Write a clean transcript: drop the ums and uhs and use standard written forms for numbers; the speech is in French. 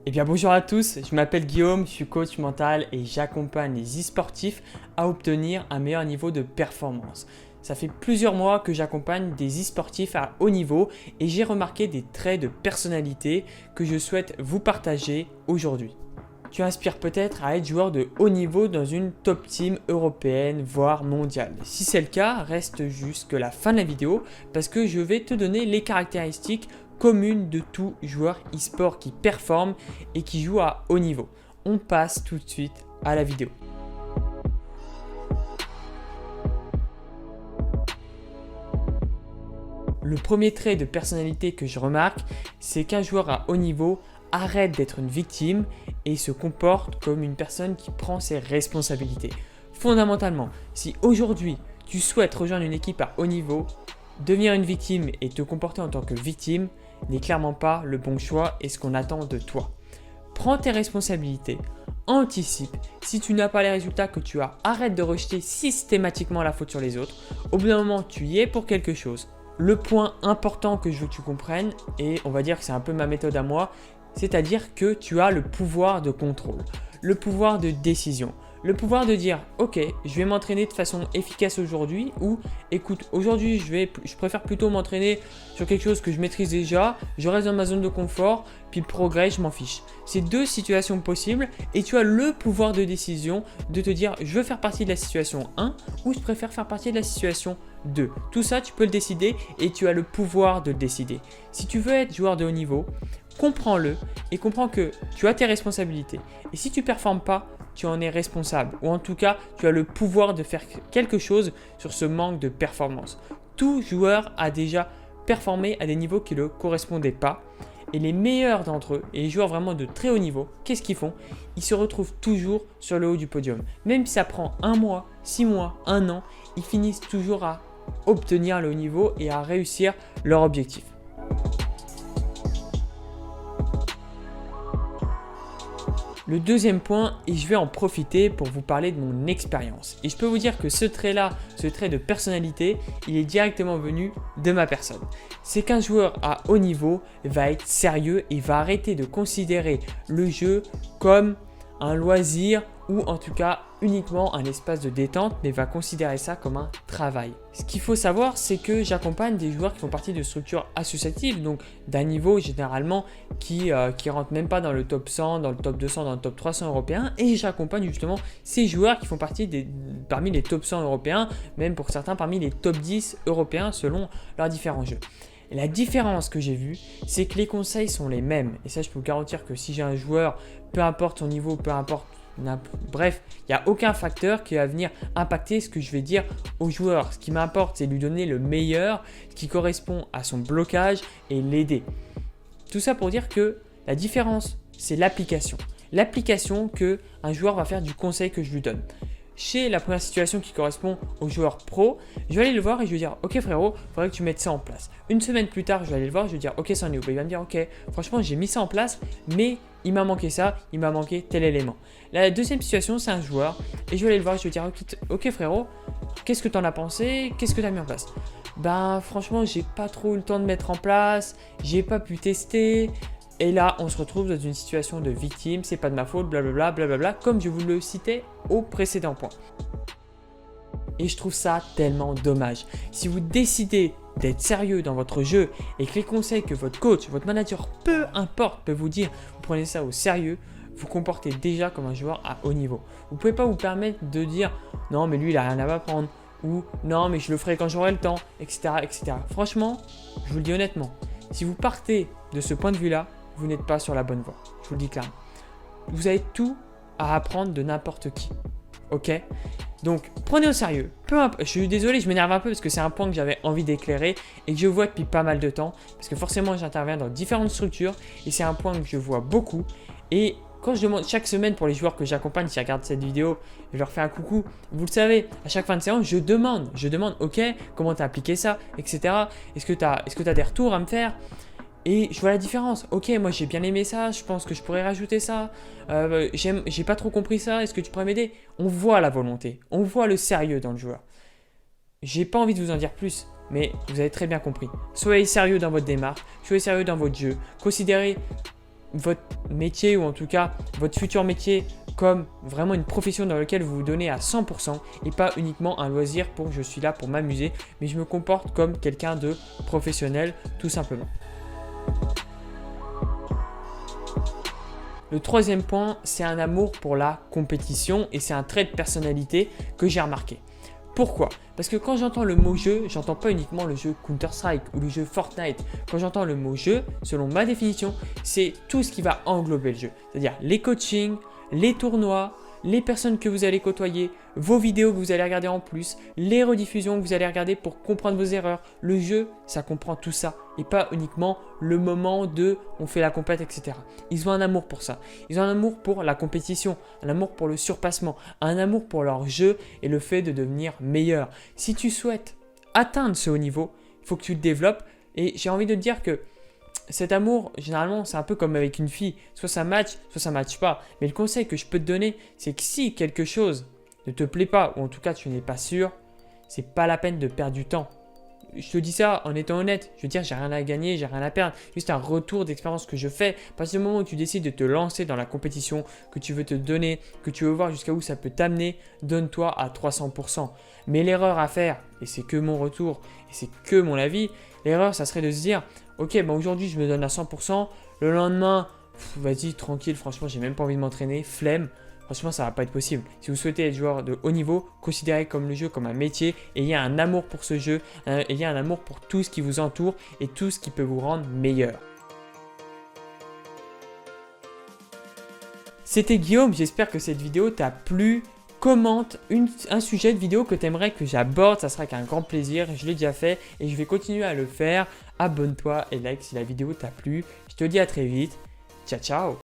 Eh bien bonjour à tous, je m'appelle Guillaume, je suis coach mental et j'accompagne les e-sportifs à obtenir un meilleur niveau de performance. Ça fait plusieurs mois que j'accompagne des e-sportifs à haut niveau et j'ai remarqué des traits de personnalité que je souhaite vous partager aujourd'hui. Tu aspires peut-être à être joueur de haut niveau dans une top team européenne, voire mondiale. Si c'est le cas, reste jusque la fin de la vidéo parce que je vais te donner les caractéristiques communes de tout joueur e-sport qui performe et qui joue à haut niveau. On passe tout de suite à la vidéo. Le premier trait de personnalité que je remarque, c'est qu'un joueur à haut niveau arrête d'être une victime et se comporte comme une personne qui prend ses responsabilités. Fondamentalement, si aujourd'hui tu souhaites rejoindre une équipe à haut niveau, devenir une victime et te comporter en tant que victime n'est clairement pas le bon choix et ce qu'on attend de toi. Prends tes responsabilités, anticipe. Si tu n'as pas les résultats que tu as, arrête de rejeter systématiquement la faute sur les autres. Au bout d'un moment, tu y es pour quelque chose. Le point important que je veux que tu comprennes, et on va dire que c'est un peu ma méthode à moi, c'est-à-dire que tu as le pouvoir de contrôle, le pouvoir de décision, le pouvoir de dire ok, je vais m'entraîner de façon efficace aujourd'hui ou écoute, aujourd'hui je préfère plutôt m'entraîner sur quelque chose que je maîtrise déjà, je reste dans ma zone de confort, puis le progrès, je m'en fiche. C'est deux situations possibles et tu as le pouvoir de décision de te dire je veux faire partie de la situation 1 ou je préfère faire partie de la situation 2. Tout ça, tu peux le décider et tu as le pouvoir de le décider. Si tu veux être joueur de haut niveau, comprends-le et comprends que tu as tes responsabilités. Et si tu ne performes pas, tu en es responsable. Ou en tout cas, tu as le pouvoir de faire quelque chose sur ce manque de performance. Tout joueur a déjà performé à des niveaux qui ne le correspondaient pas. Et les meilleurs d'entre eux, et les joueurs vraiment de très haut niveau, qu'est-ce qu'ils font? Ils se retrouvent toujours sur le haut du podium. Même si ça prend 1 mois, 6 mois, 1 an, ils finissent toujours à obtenir le haut niveau et à réussir leur objectif. Le deuxième point, et je vais en profiter pour vous parler de mon expérience. Et je peux vous dire que ce trait-là, ce trait de personnalité, il est directement venu de ma personne. C'est qu'un joueur à haut niveau va être sérieux et va arrêter de considérer le jeu comme un loisir ou en tout cas uniquement un espace de détente, mais va considérer ça comme un travail. Ce qu'il faut savoir, c'est que j'accompagne des joueurs qui font partie de structures associatives, donc d'un niveau généralement qui rentre même pas dans le top 100, dans le top 200, dans le top 300 européen, et j'accompagne justement ces joueurs qui font partie parmi les top 100 européens, même pour certains parmi les top 10 européens selon leurs différents jeux. Et la différence que j'ai vue, c'est que les conseils sont les mêmes. Et ça, je peux vous garantir que si j'ai un joueur, peu importe son niveau, peu importe, bref, il n'y a aucun facteur qui va venir impacter ce que je vais dire au joueur. Ce qui m'importe, c'est lui donner le meilleur, ce qui correspond à son blocage et l'aider. Tout ça pour dire que la différence, c'est l'application. L'application qu'un joueur va faire du conseil que je lui donne. Chez la première situation qui correspond au joueur pro, je vais aller le voir et je vais dire ok frérot, il faudrait que tu mettes ça en place. Une semaine plus tard, je vais aller le voir et je vais dire ok, ça en est où? Il va me dire ok, franchement j'ai mis ça en place, mais il m'a manqué ça, il m'a manqué tel élément. La deuxième situation, c'est un joueur et je vais aller le voir et je vais dire ok frérot, qu'est-ce que tu en as pensé? Qu'est-ce que tu as mis en place? Ben franchement, j'ai pas trop eu le temps de mettre en place, j'ai pas pu tester. Et là, on se retrouve dans une situation de victime, c'est pas de ma faute, blablabla, blablabla, comme je vous le citais au précédent point. Et je trouve ça tellement dommage. Si vous décidez d'être sérieux dans votre jeu et que les conseils que votre coach, votre manager, peu importe, peut vous dire, vous prenez ça au sérieux, vous comportez déjà comme un joueur à haut niveau. Vous ne pouvez pas vous permettre de dire non mais lui il a rien à m'apprendre ou non mais je le ferai quand j'aurai le temps, etc., etc. Franchement, je vous le dis honnêtement, si vous partez de ce point de vue-là, vous n'êtes pas sur la bonne voie. Je vous le dis clairement. Vous avez tout à apprendre de n'importe qui. Ok? Donc, prenez au sérieux. Je suis désolé, je m'énerve un peu parce que c'est un point que j'avais envie d'éclairer et que je vois depuis pas mal de temps. Parce que forcément, j'interviens dans différentes structures et c'est un point que je vois beaucoup. Et quand je demande chaque semaine pour les joueurs que j'accompagne, qui regardent cette vidéo, je leur fais un coucou. Vous le savez, à chaque fin de séance, je demande, ok, comment tu as appliqué ça, etc. Est-ce que tu as des retours à me faire? Et je vois la différence. Ok, moi j'ai bien aimé ça, je pense que je pourrais rajouter ça. J'ai pas trop compris ça, est-ce que tu pourrais m'aider? On voit la volonté, on voit le sérieux dans le joueur. J'ai pas envie de vous en dire plus, mais vous avez très bien compris. Soyez sérieux dans votre démarche, soyez sérieux dans votre jeu. Considérez votre métier ou en tout cas votre futur métier comme vraiment une profession dans laquelle vous vous donnez à 100% et pas uniquement un loisir pour je suis là pour m'amuser, mais je me comporte comme quelqu'un de professionnel tout simplement. Le troisième point, c'est un amour pour la compétition et c'est un trait de personnalité que j'ai remarqué. Pourquoi? Parce que quand j'entends le mot jeu, j'entends pas uniquement le jeu Counter-Strike ou le jeu Fortnite. Quand j'entends le mot jeu, selon ma définition, c'est tout ce qui va englober le jeu. C'est-à-dire les coachings, les tournois, les personnes que vous allez côtoyer, vos vidéos que vous allez regarder en plus, les rediffusions que vous allez regarder pour comprendre vos erreurs. Le jeu, ça comprend tout ça et pas uniquement le moment de on fait la compète, etc. Ils ont un amour pour ça. Ils ont un amour pour la compétition, un amour pour le surpassement, un amour pour leur jeu et le fait de devenir meilleur. Si tu souhaites atteindre ce haut niveau, il faut que tu le développes et j'ai envie de te dire que cet amour, généralement, c'est un peu comme avec une fille. Soit ça match pas. Mais le conseil que je peux te donner, c'est que si quelque chose ne te plaît pas, ou en tout cas tu n'es pas sûr, c'est pas la peine de perdre du temps. Je te dis ça en étant honnête. Je veux dire, j'ai rien à gagner, j'ai rien à perdre. Juste un retour d'expérience que je fais. À partir du moment où tu décides de te lancer dans la compétition, que tu veux te donner, que tu veux voir jusqu'à où ça peut t'amener, donne-toi à 300%. Mais l'erreur à faire, et c'est que mon retour, et c'est que mon avis, l'erreur, ça serait de se dire, ok, aujourd'hui, je me donne à 100%. Le lendemain, vas-y, tranquille, franchement, j'ai même pas envie de m'entraîner, flemme. Franchement, ça va pas être possible. Si vous souhaitez être joueur de haut niveau, considérez comme le jeu comme un métier. Ayez un amour pour ce jeu, ayez un amour pour tout ce qui vous entoure et tout ce qui peut vous rendre meilleur. C'était Guillaume, j'espère que cette vidéo t'a plu. Commente un sujet de vidéo que tu aimerais que j'aborde, ça sera avec un grand plaisir. Je l'ai déjà fait et je vais continuer à le faire. Abonne-toi et like si la vidéo t'a plu. Je te dis à très vite. Ciao, ciao!